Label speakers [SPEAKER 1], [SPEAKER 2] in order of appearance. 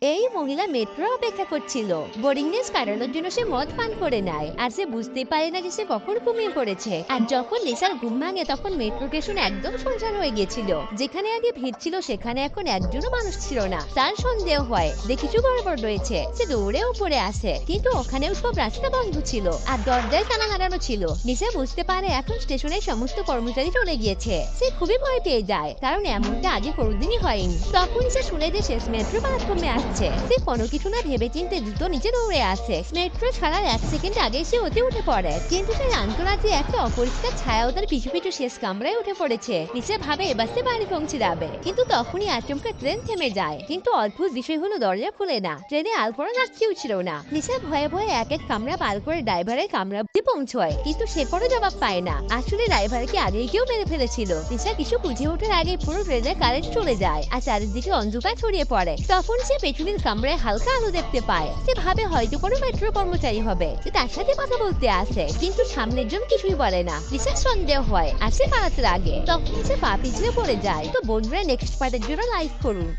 [SPEAKER 1] এই মহিলা মেট্রো অপেক্ষা করছিল। বোরিংনেস কাটানোর জন্য সে মদ পান করে নেয়, আর সে বুঝতে পারে না যে সে কখন ঘুমিয়ে পড়েছে। আর যখন লিসার ঘুম ভাঙে তখন মেট্রো স্টেশন একদম শুনশান হয়ে গেছিল। যেখানে আগে ভিড় ছিল সেখানে এখন একজনও মানুষ ছিল না। তার সন্দেহ হয় যে কিছু গড়বড় রয়েছে। সে দৌড়ে উপরে আসে, কিন্তু ওখানেও সব রাস্তা বন্ধ ছিল আর দরজায় তালা লাগানো ছিল। লিসা বুঝতে পারে এখন স্টেশনের সমস্ত কর্মচারী চলে গিয়েছে। সে খুবই ভয় পেয়ে যায়, কারণ এমনটা আগে কোনোদিনই হয়নি। তখন সে শুনে যে শেষ মেট্রো প্ল্যাটফর্মে আসছে। সে কোনো কিছু না ভেবে চিন্তে দ্রুত নিচে দৌড়ে আসে। মেট্রো ছাড়ার 1 সেকেন্ড আগে সে ওতে উঠে পড়ে, কিন্তু সে জানতো না যে একটা অপরিষ্কার ছায়া ওদের পিছু পিছু শেষ কামরায় উঠে পড়েছে। নিচে ভাবে এবার সে বাড়ি পৌঁছে যাবে, কিন্তু তখনই আচমকা ট্রেন থেমে যায়। কিন্তু অদ্ভুত বিষয় হলো দরজা খুলে না, ট্রেনে আলপনা যাত্রীও ছিল না। নিচে ভয়ে ভয়ে এক এক কামরা পার করে ড্রাইভারের কামরা অব্দি পৌঁছয়, কিন্তু সে কোনো জবাব পায় না। আসলে ড্রাইভারকে আগেই কেউ মেরে ফেলেছিল। নিচা কিছু বুঝে ওঠার আগে পুরো ট্রেনের কারেন্ট চলে যায় আর চারিদিকে অন্ধকার ছড়িয়ে পড়ে। তখন সে পেছনের কামরায় হালকা আলো দেখতে পায়। সে ভাবে হয়তো কোনো মেট্রো কর্মচারী হবে, সে তার সাথে কথা বলতে আসে, কিন্তু সামনের জন কিছুই বলে না। নিশার সন্দেহ হয় আর সে পালাতে লাগে। তখন সে পা পিছলে পড়ে যায়। তো বন্ধুরা, নেক্সট পার্টের জন্য লাইক করুন।